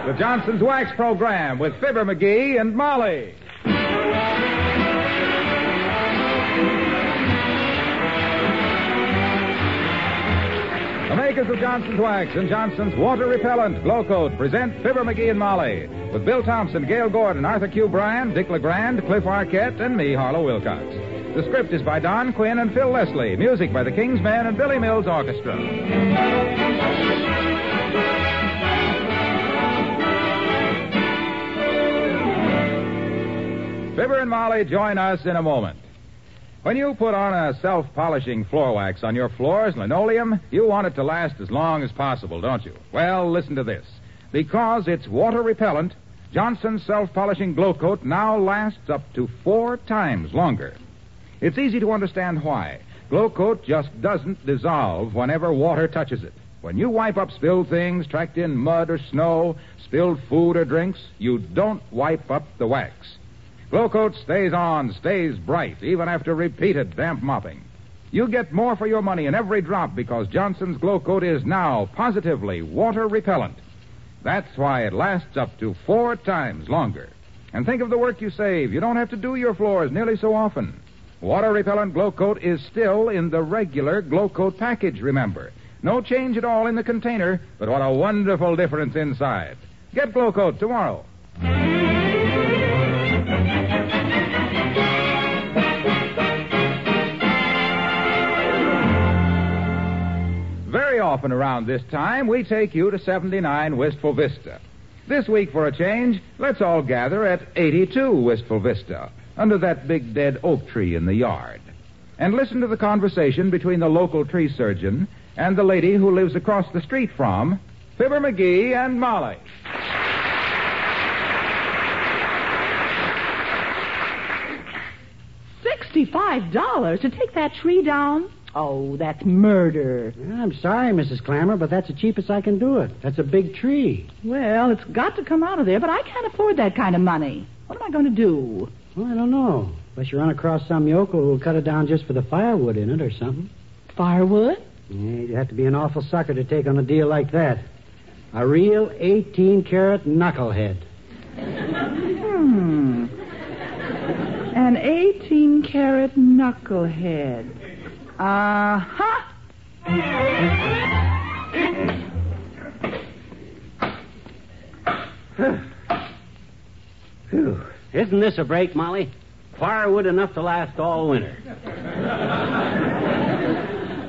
the Johnson's Wax Program with Fibber, McGee, and Molly. The makers of Johnson's Wax and Johnson's Water Repellent Glow Coat present Fibber, McGee, and Molly with Bill Thompson, Gail Gordon, Arthur Q. Bryan, Dick LeGrand, Cliff Arquette, and me, Harlow Wilcox. The script is by Don Quinn and Phil Leslie. Music by the King's Men and Billy Mills Orchestra. Fibber and Molly join us in a moment. When you put on a self-polishing floor wax on your floors, linoleum, you want it to last as long as possible, don't you? Well, listen to this. Because it's water repellent, Johnson's self-polishing glow coat now lasts up to 4 times longer. It's easy to understand why. Glow coat just doesn't dissolve whenever water touches it. When you wipe up spilled things, tracked in mud or snow, spilled food or drinks, you don't wipe up the wax. Glow coat stays on, stays bright, even after repeated damp mopping. You get more for your money in every drop because Johnson's Glow Coat is now positively water repellent. That's why it lasts up to 4 times longer. And think of the work you save. You don't have to do your floors nearly so often. Water repellent Glow Coat is still in the regular Glow Coat package, remember. No change at all in the container, but what a wonderful difference inside. Get Glow Coat tomorrow. Very often around this time, we take you to 79 Wistful Vista. This week, for a change, let's all gather at 82 Wistful Vista, under that big dead oak tree in the yard, and listen to the conversation between the local tree surgeon and the lady who lives across the street from Fibber, McGee, and Molly. $65 to take that tree down? Oh, that's murder. I'm sorry, Mrs. Clammer, but that's the cheapest I can do it. That's a big tree. Well, it's got to come out of there, but I can't afford that kind of money. What am I going to do? Well, I don't know. Unless you run across some yokel who'll cut it down just for the firewood in it or something. Firewood? Yeah, you'd have to be an awful sucker to take on a deal like that. A real 18-carat knucklehead. An 18-carat knucklehead. Uh-huh. Phew. Isn't this a break, Molly? Firewood enough to last all winter.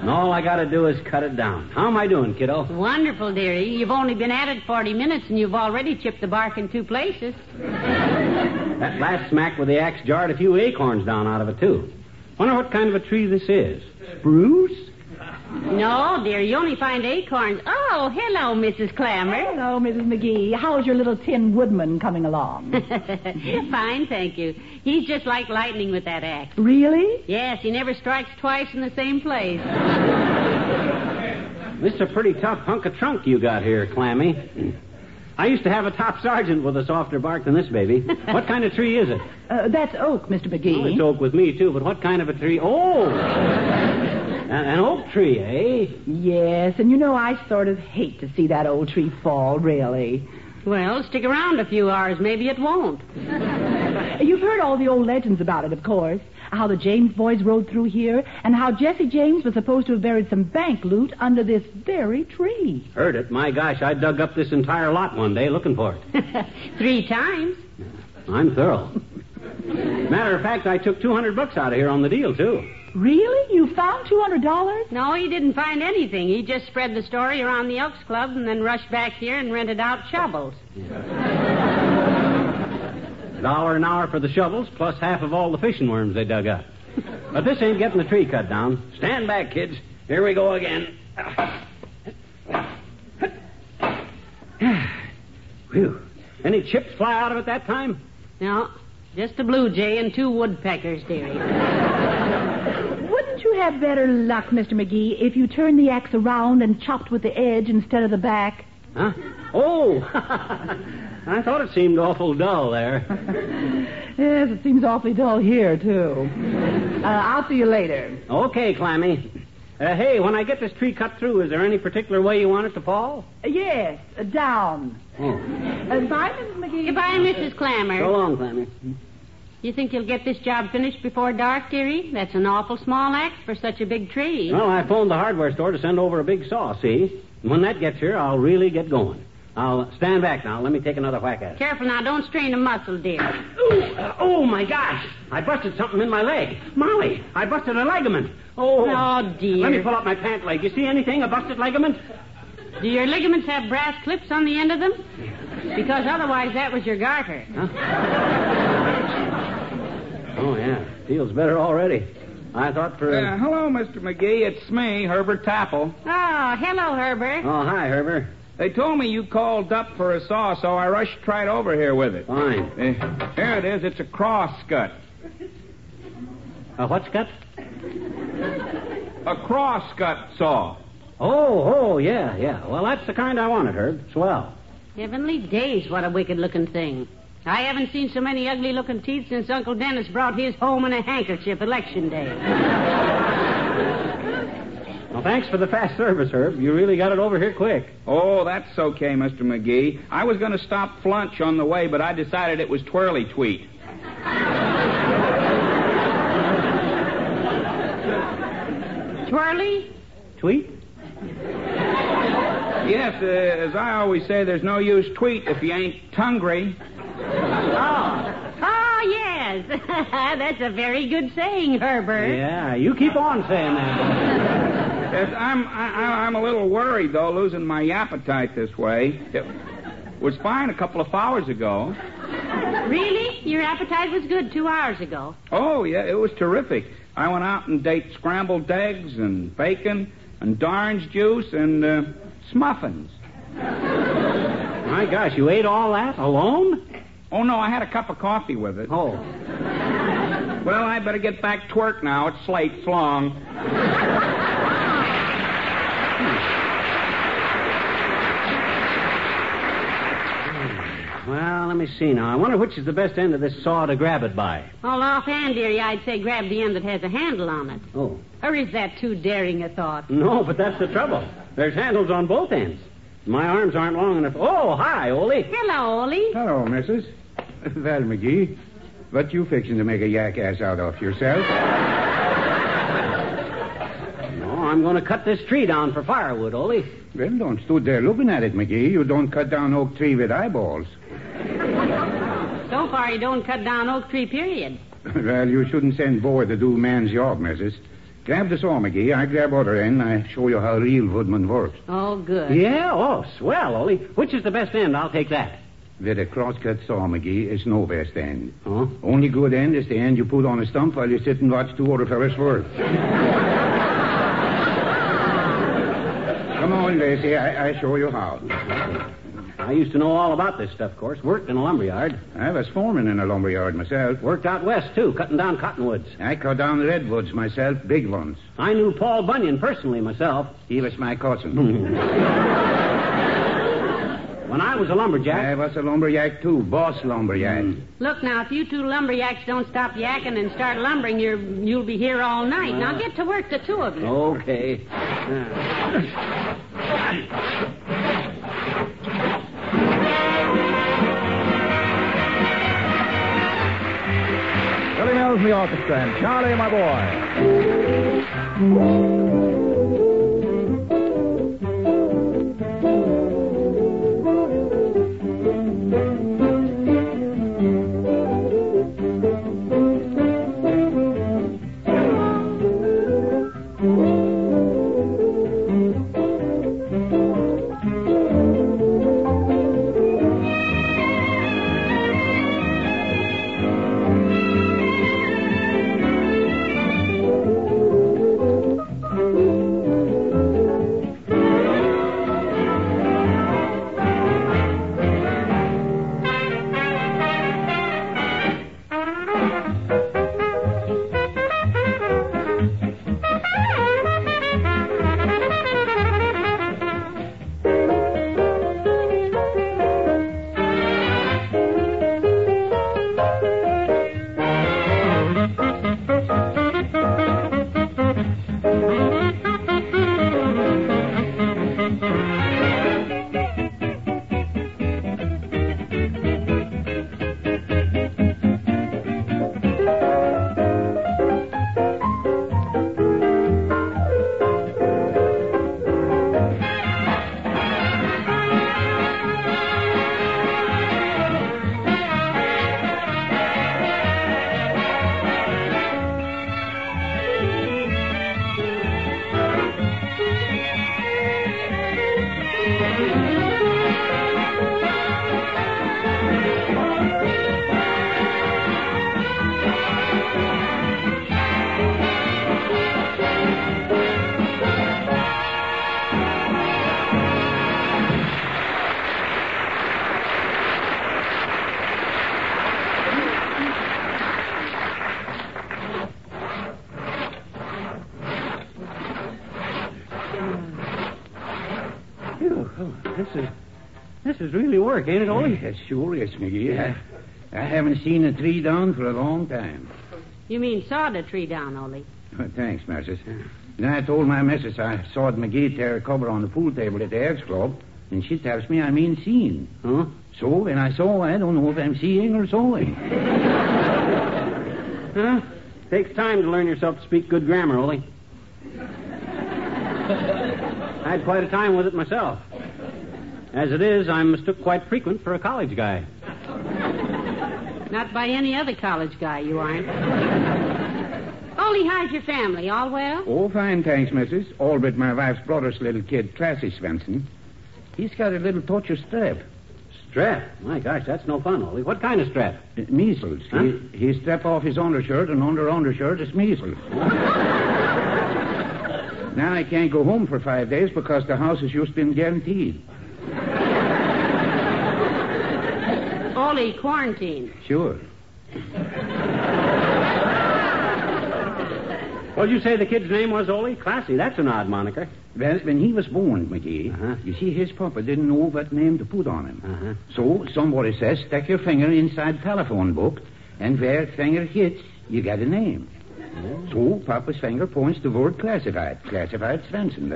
And all I got to do is cut it down. How am I doing, kiddo? Wonderful, dearie. You've only been at it 40 minutes, and you've already chipped the bark in 2 places. That last smack with the axe jarred a few acorns down out of it, too. Wonder what kind of a tree this is. Spruce? No, dear, you only find acorns. Oh, hello, Mrs. Clammer. Hello, Mrs. McGee. How's your little tin woodman coming along? Fine, thank you. He's just like lightning with that axe. Really? Yes, he never strikes twice in the same place. This is a pretty tough hunk of trunk you got here, Clammy. I used to have a top sergeant with a softer bark than this baby. What kind of tree is it? That's oak, Mr. McGee. Oh, it's oak with me, too, but what kind of a tree? Oh! An oak tree, eh? Yes, and you know I sort of hate to see that old tree fall, really. Well, stick around a few hours. Maybe it won't. You've heard all the old legends about it, of course. How the James boys rode through here, and how Jesse James was supposed to have buried some bank loot under this very tree. Heard it. My gosh, I dug up this entire lot one day looking for it. 3 times. I'm thorough. Matter of fact, I took $200 out of here on the deal, too. Really? You found $200? No, he didn't find anything. He just spread the story around the Elks Club and then rushed back here and rented out shovels. $1 an hour for the shovels, plus half of all the fishing worms they dug up. But this ain't getting the tree cut down. Stand back, kids. Here we go again. Whew. Any chips fly out of it that time? No, just a blue jay and 2 woodpeckers, dearie. Wouldn't you have better luck, Mr. McGee, if you turned the axe around and chopped with the edge instead of the back? Huh? Oh! I thought it seemed awful dull there. Yes, it seems awfully dull here, too. I'll see you later. Okay, Clammy. Hey, when I get this tree cut through, is there any particular way you want it to fall? Yes, down. Oh. Bye, Mrs. McGee. Goodbye, Mrs. Clammer. So long, Clammy. You think you'll get this job finished before dark, dearie? That's an awful small axe for such a big tree. Well, I phoned the hardware store to send over a big saw, see? And when that gets here, I'll really get going. I'll stand back now. Let me take another whack at it. Careful now. Don't strain a muscle, dear. Oh, my gosh. I busted something in my leg. Molly, I busted a ligament. Oh, dear. Let me pull up my pant leg. You see anything? A busted ligament? Do your ligaments have brass clips on the end of them? Because otherwise that was your garter. Huh? Oh, yeah. Feels better already. I thought for... Hello, Mr. McGee. It's me, Herbert Tapple. Oh, hello, Herbert. Oh, hi, Herbert. They told me you called up for a saw, so I rushed right over here with it. Fine. Here it is. It's a crosscut. A what's cut? A crosscut saw. Oh, yeah. Well, that's the kind I wanted, Herb. Swell. Heavenly days, what a wicked-looking thing. I haven't seen so many ugly-looking teeth since Uncle Dennis brought his home in a handkerchief election day. Well, thanks for the fast service, Herb. You really got it over here quick. Oh, that's okay, Mr. McGee. I was going to stop flunch on the way, but I decided it was twirly tweet. Twirly? Tweet? Yes, as I always say, there's no use tweet if you ain't tungry. Oh, yes. That's a very good saying, Herbert. Yeah, you keep on saying that. Yes, I'm a little worried, though, losing my appetite this way. It was fine a couple of hours ago. Really? Your appetite was good 2 hours ago. Oh, yeah, it was terrific. I went out and ate scrambled eggs and bacon and orange juice and smuffins. My gosh, you ate all that alone? Oh, no, I had a cup of coffee with it. Oh. Well, I better get back to work now. It's late. So long. Well, let me see now. I wonder which is the best end of this saw to grab it by. Well, offhand, dearie, I'd say grab the end that has a handle on it. Oh. Or is that too daring a thought? No, but that's the trouble. There's handles on both ends. My arms aren't long enough. Oh, hi, Ole. Hello, Ole. Hello, missus. Well, McGee, what you fixing to make a jackass out of yourself? No, I'm going to cut this tree down for firewood, Ole. Well, don't stood there looking at it, McGee. You don't cut down oak tree with eyeballs. So far, you don't cut down oak tree, period. Well, you shouldn't send boy to do man's job, missus. Grab the saw, McGee. I grab other end. I show you how real woodman works. Oh, good. Yeah? Oh, swell, Ole. Which is the best end? I'll take that. With a crosscut saw, McGee, it's no best end. Huh? Only good end is the end you put on a stump while you sit and watch two other fellas work. Come on, Lacey. I show you how. I used to know all about this stuff, of course. Worked in a lumberyard. I was foreman in a lumberyard myself. Worked out west, too, cutting down cottonwoods. I cut down redwoods myself, big ones. I knew Paul Bunyan personally myself. He was my cousin. When I was a lumberjack... I was a lumberjack, too. Boss lumberjack. Look, now, if you two lumberyaks don't stop yakking and start lumbering, you'll be here all night. Now, get to work, the two of you. Okay. Willie Mills and the orchestra, and Charlie, my boy. This is really work, ain't it, Ole? Yes, sure is, McGee. I haven't seen a tree down for a long time. You mean sawed a tree down, Ole? Oh, thanks, Mrs. Then I told my missus I saw McGee tear a cover on the pool table at the Elks Club, and she tells me I mean seen. Huh? So when I saw, I don't know if I'm seeing or sawing. Huh? Takes time to learn yourself to speak good grammar, Ole. I had quite a time with it myself. As it is, I'm mistook quite frequent for a college guy. Not by any other college guy, you aren't. Ole, how's your family? All well? Oh, fine, thanks, Mrs. All but my wife's brother's little kid, Classy Swenson. He's got a little touch of strep. Strap? My gosh, that's no fun, Ole. What kind of strap? Measles. Huh? He strep off his undershirt, and undershirt is measles. Now I can't go home for 5 days because the house has just been guaranteed. Ole, quarantine. Sure. What'd you say the kid's name was, Ole? Classy. That's an odd moniker. Well, when he was born, McGee, you see, his papa didn't know what name to put on him. So somebody says, stick your finger inside telephone book, and where finger hits, you get a name. So Papa's finger points to word classified. Classified Svensson.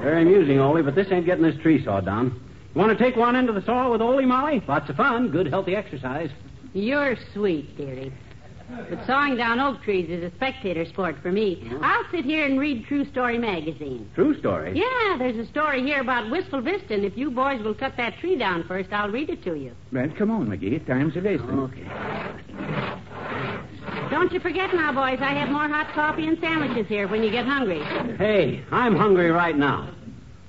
Very amusing, Ole, but this ain't getting this tree sawed down. You want to take one end of the saw with Ole, Molly? Lots of fun. Good, healthy exercise. You're sweet, dearie. But sawing down oak trees is a spectator sport for me. I'll sit here and read True Story magazine. True story? Yeah, there's a story here about Wistful Vista, and if you boys will cut that tree down first, I'll read it to you. Well, come on, McGee. Time's a-wasting. Okay. Don't you forget now, boys, I have more hot coffee and sandwiches here when you get hungry. Hey, I'm hungry right now.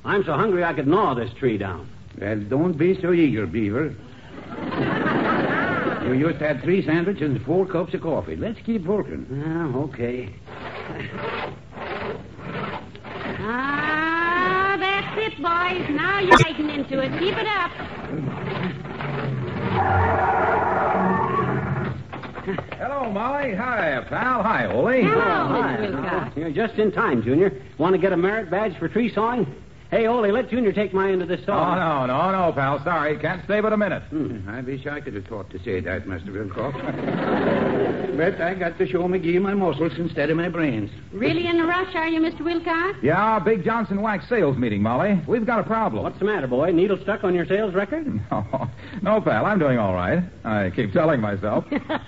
I'm so hungry I could gnaw this tree down. Well, don't be so eager, Beaver. You just had 3 sandwiches and 4 cups of coffee. Let's keep working. Okay. Ah, that's it, boys. Now you're getting into it. Keep it up. Hello, Molly. Hi, pal. Hi, Ole. Hello, Hi. Mr. Wilcox. You're just in time, Junior. Want to get a merit badge for tree sawing? Hey, Ole, let Junior take my end of this saw. Oh, no, pal. Sorry. Can't stay but a minute. I wish I could have taught to say that, Mr. Wilcox. But I got to show McGee my muscles instead of my brains. Really in a rush, are you, Mr. Wilcox? Yeah, big Johnson Wax sales meeting, Molly. We've got a problem. What's the matter, boy? Needle stuck on your sales record? No, pal. I'm doing all right. I keep telling myself.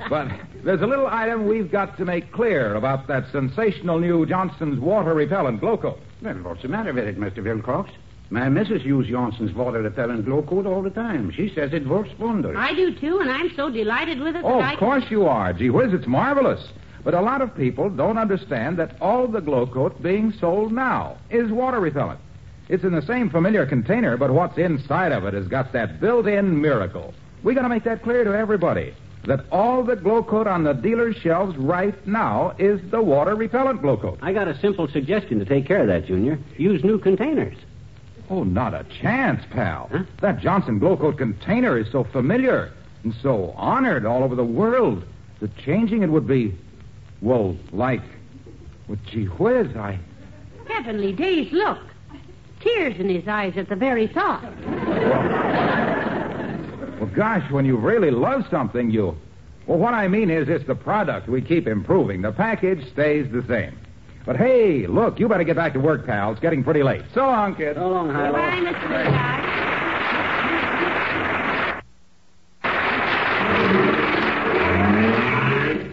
But there's a little item we've got to make clear about that sensational new Johnson's water repellent glow coat. Well, what's the matter with it, Mr. Wilcox? My missus uses Johnson's water repellent glow coat all the time. She says it works wonders. I do, too, and I'm so delighted with it Oh, that of course you are. Gee whiz, it's marvelous. But a lot of people don't understand that all the glow coat being sold now is water repellent. It's in the same familiar container, but what's inside of it has got that built-in miracle. We got to make that clear to everybody, that all the glow coat on the dealer's shelves right now is the water repellent glow coat. I got a simple suggestion to take care of that, Junior. Use new containers. Oh, not a chance, pal. Huh? That Johnson glow coat container is so familiar and so honored all over the world that changing it would be, well, like, well, gee whiz, Heavenly days, look. Tears in his eyes at the very thought. Well, gosh, when you really love something, Well, what I mean is it's the product we keep improving. The package stays the same. But, hey, look, you better get back to work, pal. It's getting pretty late. So long, kid. So long, Hilo. Goodbye, Mr. Wilcox.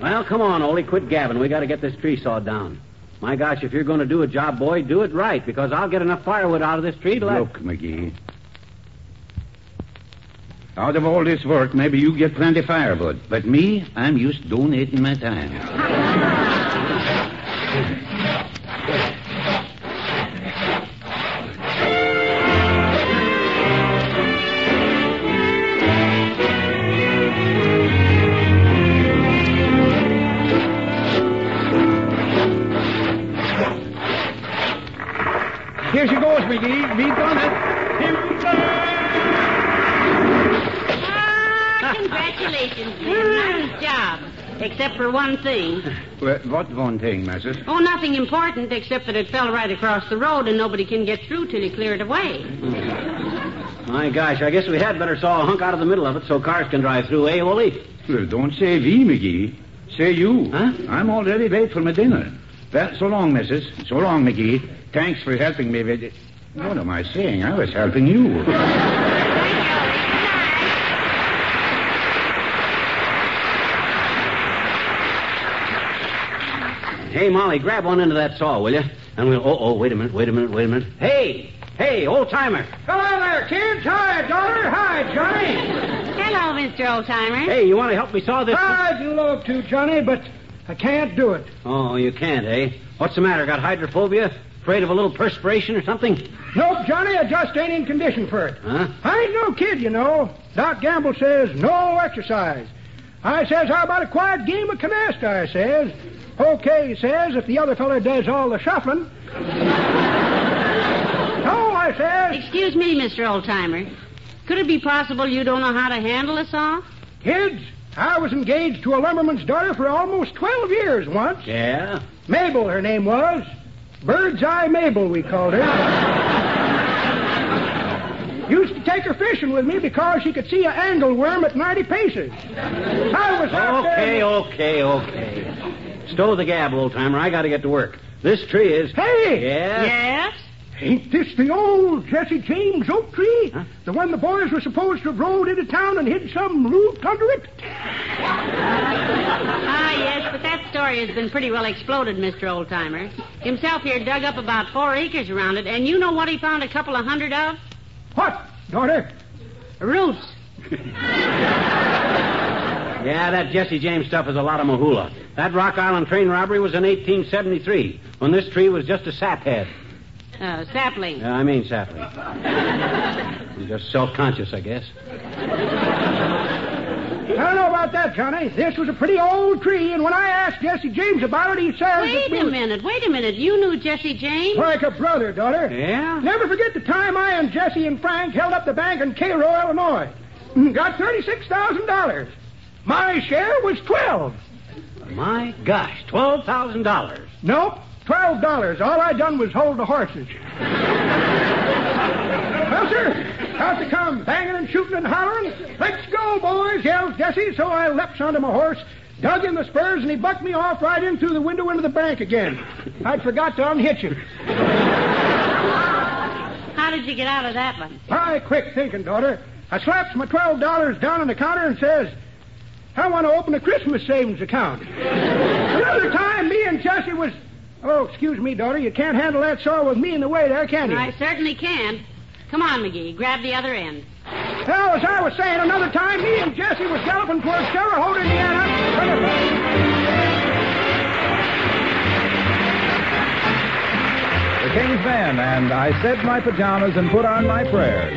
Well, come on, Ole. Quit gabbing. We got to get this tree sawed down. My gosh, if you're going to do a job, boy, do it right, because I'll get enough firewood out of this tree to... Look, McGee. Out of all this work, maybe you get plenty of firewood. But me, I'm used to donating my time. Here she goes, McGee. We've done it. Congratulations, man. Nice job. Except for one thing. Well, what one thing, missus? Oh, nothing important except that it fell right across the road and nobody can get through till you clear it away. My gosh, I guess we had better saw a hunk out of the middle of it so cars can drive through, eh, Wooly? Well, don't say we, McGee. Say you. Huh? I'm already late for my dinner. Well, so long, missus. So long, McGee. Thanks for helping me with it. What am I saying? I was helping you. Hey, Molly, grab one end of that saw, will you? And we'll... Oh, wait a minute. Hey, old-timer. Hello there, kids. Hi, daughter. Hi, Johnny. Hello, Mr. Old-Timer. Hey, you want to help me saw this... I'd love to, Johnny, but I can't do it. Oh, you can't, eh? What's the matter? Got hydrophobia? Afraid of a little perspiration or something? Nope, Johnny, I just ain't in condition for it. Huh? I ain't no kid, you know. Doc Gamble says no exercise. I says, how about a quiet game of canasta, I says. Okay, he says, if the other fella does all the shuffling. No, I says. Excuse me, Mr. Old-Timer. Could it be possible you don't know how to handle a saw? Kids, I was engaged to a lumberman's daughter for almost 12 years once. Yeah? Mabel, her name was. Bird's Eye Mabel, we called her. Used to take her fishing with me because she could see an angleworm at 90 paces. I was out there... Okay. Stow the gab, old-timer. I got to get to work. This tree is... Hey! Yeah? Yes? Ain't this the old Jesse James oak tree? Huh? The one the boys were supposed to have rolled into town and hid some loot under it? Ah, yes, but that story has been pretty well exploded, Mr. Old-Timer. Himself here dug up about 4 acres around it, and you know what he found a couple of hundred of? What, daughter? Roots. Yeah, that Jesse James stuff is a lot of mahula. That Rock Island train robbery was in 1873, when this tree was just a saphead. Sapling. Yeah, I mean sapling. He's just self-conscious, I guess. I don't know about that, Johnny. This was a pretty old tree, and when I asked Jesse James about it, he says... Wait a minute. You knew Jesse James? Like a brother, daughter. Yeah? Never forget the time I and Jesse and Frank held up the bank in Cairo, Illinois. Got $36,000. My share was $12,000. My gosh, $12,000. Nope, $12. All I done was hold the horses. Well, sir, out to come banging and shooting and hollering. Let's go, boys, yells Jesse. So I leapt onto my horse, dug in the spurs, and he bucked me off right in through the window into the bank again. I'd forgot to unhitch him. How did you get out of that one? My quick thinking, daughter. I slaps my $12 down on the counter and says, I want to open a Christmas savings account. Another time, me and Jesse was... Oh, excuse me, daughter. You can't handle that saw with me in the way there, can you? I certainly can. Come on, McGee. Grab the other end. Well, as I was saying, another time, me and Jesse was galloping towards Terre Haute, Indiana. The King's Men, and I said my pajamas and put on my prayers.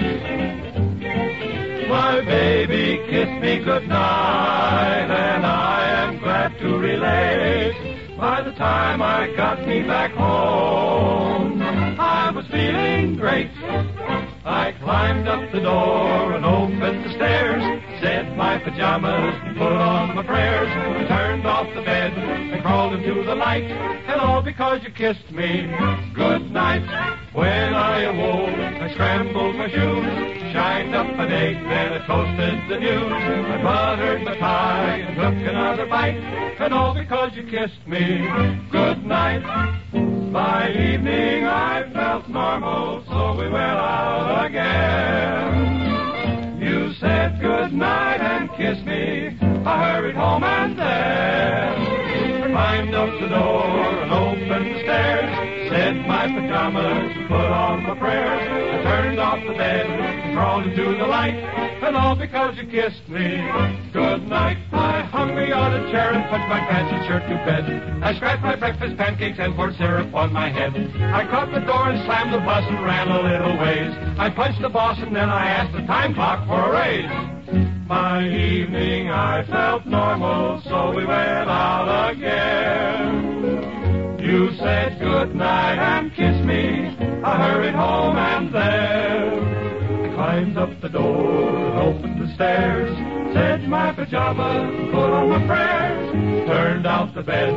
My baby kissed me goodnight, and I am glad to relate. By the time I got me back home, I was feeling great. I climbed up the door and opened the stairs, said my pajamas and put on my prayers, turned off the bed and crawled into the light, and all because you kissed me good night. When I awoke, I scrambled my shoes, shined up an egg, then I toasted the news. I buttered my tie and took another bite, and all because you kissed me good night. By evening I felt normal, so we went out again. You said good night and kissed me. I hurried home and then climbed up the door and opened the stairs, said my pajamas, put on my prayers. I turned off the bed, crawled into the light, and all because you kissed me good night. I hung me on a chair and put my pants and shirt to bed. I scratched my breakfast pancakes and poured syrup on my head. I caught the door and slammed the bus and ran a little ways. I punched the boss and then I asked the time clock for a raise. By evening I felt normal, so we went out again. You said good night and kissed me. I hurried home and then I climbed up the door and opened the stairs, Said my pajamas, put on my prayers, turned out the bed,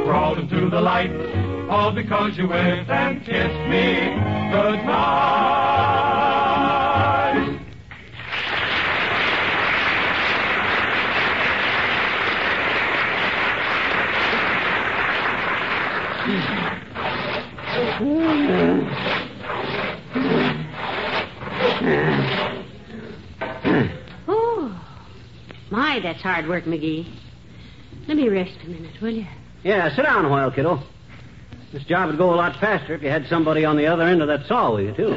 crawled into the light, all because you went and kissed me goodnight. Oh, my, that's hard work, McGee. Let me rest a minute, will you? Yeah, sit down a while, kiddo. This job would go a lot faster if you had somebody on the other end of that saw with you, too.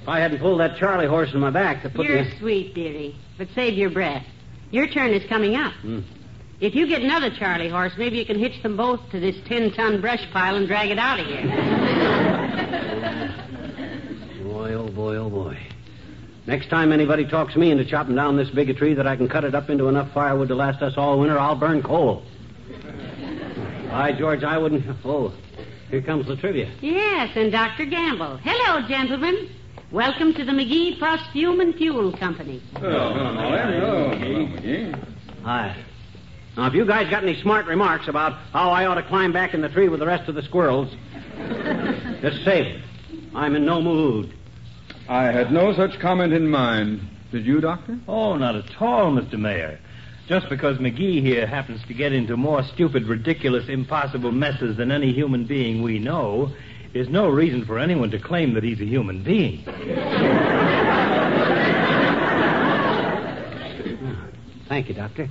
If I hadn't pulled that Charlie horse in my back to put You're me... sweet, dearie, but save your breath. Your turn is coming up. If you get another Charlie horse, maybe you can hitch them both to this 10-ton brush pile and drag it out of here. Boy, oh boy, oh boy. Next time anybody talks me into chopping down this big a tree that I can cut it up into enough firewood to last us all winter, I'll burn coal. By George, I wouldn't... Oh, here comes the trivia. Yes, and Dr. Gamble. Hello, gentlemen. Welcome to the McGee Perfume and Fuel Company. Hello, McGee. Hi. Now, if you guys got any smart remarks about how I ought to climb back in the tree with the rest of the squirrels, just save it. I'm in no mood. I had no such comment in mind. Did you, Doctor? Oh, not at all, Mr. Mayor. Just because McGee here happens to get into more stupid, ridiculous, impossible messes than any human being we know is no reason for anyone to claim that he's a human being. Thank you, Doctor.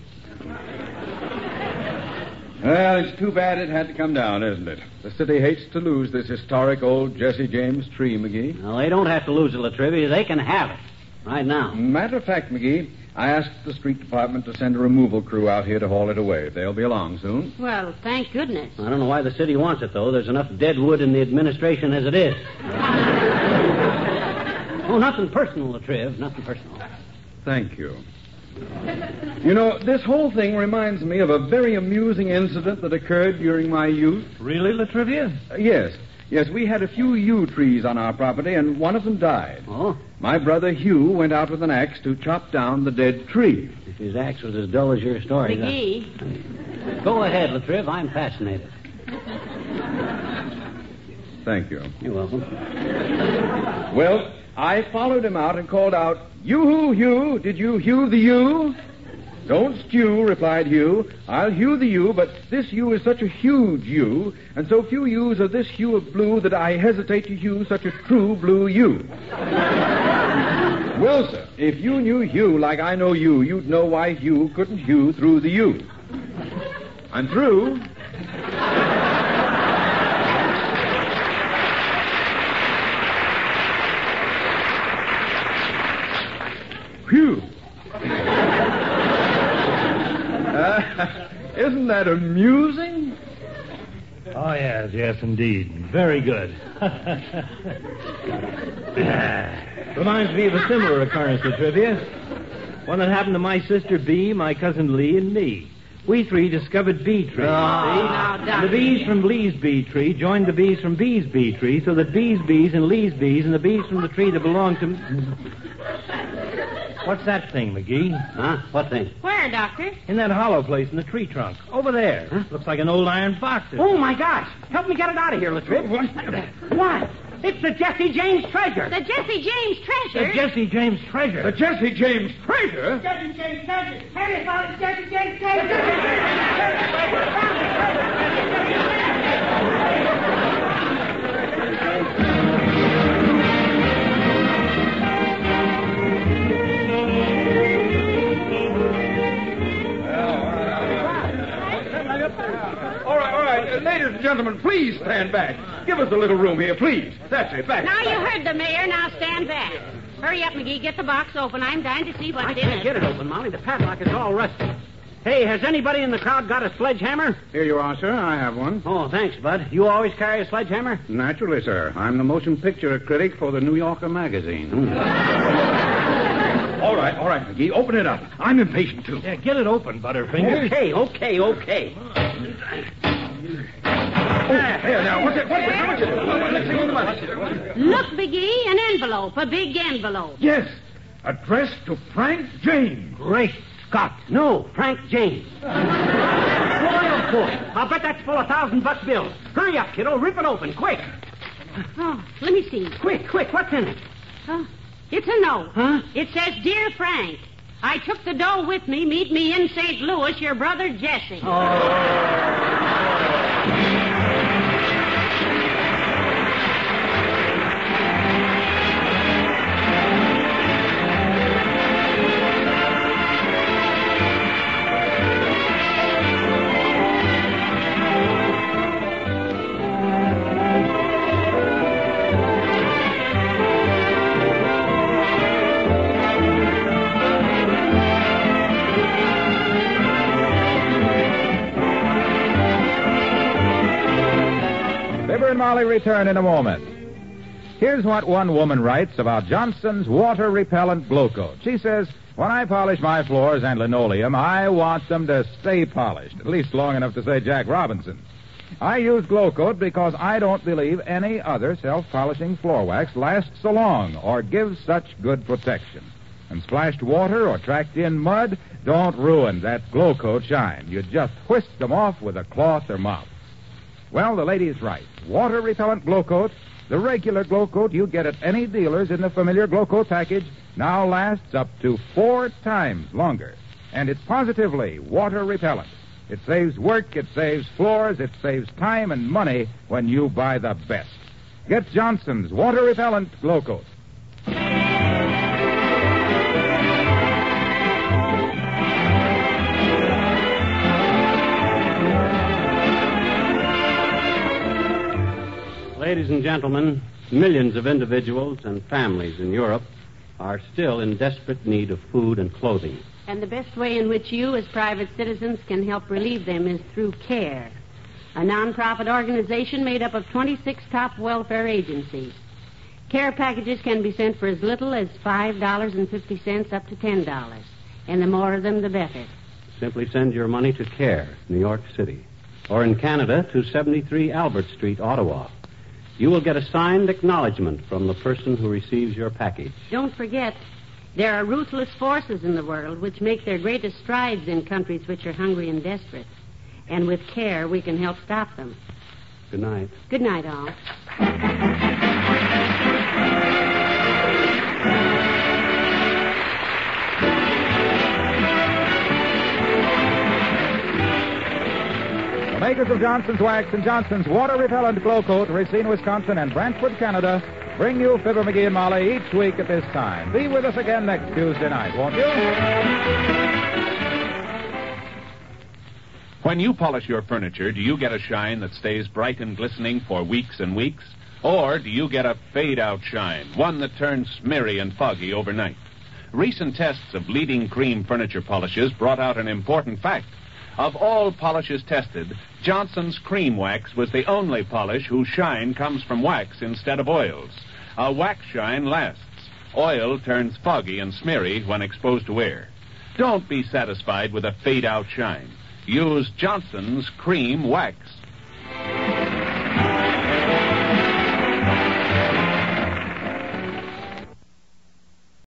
Well, it's too bad it had to come down, isn't it? The city hates to lose this historic old Jesse James tree, McGee. Well, they don't have to lose it, Latrivia. They can have it. Right now. Matter of fact, McGee, I asked the street department to send a removal crew out here to haul it away. They'll be along soon. Well, thank goodness. I don't know why the city wants it, though. There's enough dead wood in the administration as it is. Oh, nothing personal, Latriv. Nothing personal. Thank you. You know, this whole thing reminds me of a very amusing incident that occurred during my youth. Really, Latrivia? Yes. Yes, we had a few yew trees on our property, and one of them died. Oh? My brother Hugh went out with an axe to chop down the dead tree. If his axe was as dull as your story... McGee. Go ahead, Latriv. I'm fascinated. Thank you. You're welcome. Well, I followed him out and called out, "Yoo-hoo, Hugh, did you hew the yew?" "Don't stew," replied Hugh. "I'll hew the yew, but this yew is such a huge yew, and so few yews of this hue of blue that I hesitate to hew such a true blue yew." Well, sir, if you knew Hugh like I know you, you'd know why Hugh couldn't hew through the yew. I'm through. Phew. Isn't that amusing? Oh, yes, indeed. Very good. Reminds me of a similar occurrence, Latrivia. One that happened to my sister Bee, my cousin Lee, and me. We three discovered bee trees. And the bees from Lee's bee tree joined the bees from Bee's bee tree, so that Bee's bees and Lee's bees and the bees from the tree that belonged to... What's that thing, McGee? Huh? What thing? Where, Doctor? In that hollow place in the tree trunk. Over there. Huh? Looks like an old iron box. Oh, my gosh. Help me get it out of here, Latriv. What? It's the Jesse James treasure. The Jesse James treasure? The Jesse James treasure. The Jesse James treasure? Jesse James treasure. Harry found the Jesse James treasure. All right. Ladies and gentlemen, please stand back. Give us a little room here, please. That's it, back. Now you heard the mayor. Now stand back. Hurry up, McGee. Get the box open. I'm dying to see what's I in can't it. get it open, Molly. The padlock is all rusty. Hey, has anybody in the crowd got a sledgehammer? Here you are, sir. I have one. Oh, thanks, Bud. You always carry a sledgehammer? Naturally, sir. I'm the motion picture critic for the New Yorker magazine. All right, McGee. Open it up. I'm impatient, too. Yeah, get it open, Butterfinger. Okay. Here, now, what's it? Let's see what the money. Look, McGee, an envelope. A big envelope. Yes. addressed to Frank James. Great Scott. No, Frank James. Boy, oh, boy. I'll bet that's full of $1,000 bills. Hurry up, kiddo. Rip it open, quick. Oh, let me see. Quick, what's in it? It's a note. Huh? It says, Dear Frank, I took the dough with me. Meet me in St. Louis, your brother Jesse. Fibber and Molly return in a moment. Here's what one woman writes about Johnson's water-repellent glow coat. She says, when I polish my floors and linoleum, I want them to stay polished, at least long enough to say Jack Robinson. I use glow coat because I don't believe any other self-polishing floor wax lasts so long or gives such good protection. And splashed water or tracked-in mud don't ruin that glow coat shine. You just whisk them off with a cloth or mop. Well, the lady's right. Water-repellent glow coat, the regular glow coat you get at any dealers in the familiar glow coat package, now lasts up to 4 times longer. And it's positively water-repellent. It saves work, it saves floors, it saves time and money when you buy the best. Get Johnson's water-repellent glow coat. Ladies and gentlemen, millions of individuals and families in Europe are still in desperate need of food and clothing. And the best way in which you, as private citizens, can help relieve them is through CARE, a non-profit organization made up of 26 top welfare agencies. CARE packages can be sent for as little as $5.50 up to $10. And the more of them, the better. Simply send your money to CARE, New York City, or in Canada to 73 Albert Street, Ottawa. You will get a signed acknowledgement from the person who receives your package. Don't forget, there are ruthless forces in the world which make their greatest strides in countries which are hungry and desperate. And with CARE, we can help stop them. Good night. Good night, all. The makers of Johnson's Wax and Johnson's water-repellent glow coat, Racine, Wisconsin, and Brantford, Canada, bring you Fibber, McGee, and Molly each week at this time. Be with us again next Tuesday night, won't you? When you polish your furniture, do you get a shine that stays bright and glistening for weeks and weeks? Or do you get a fade-out shine, one that turns smeary and foggy overnight? Recent tests of leading cream furniture polishes brought out an important fact. Of all polishes tested, Johnson's Cream Wax was the only polish whose shine comes from wax instead of oils. A wax shine lasts. Oil turns foggy and smeary when exposed to air. Don't be satisfied with a fade-out shine. Use Johnson's Cream Wax.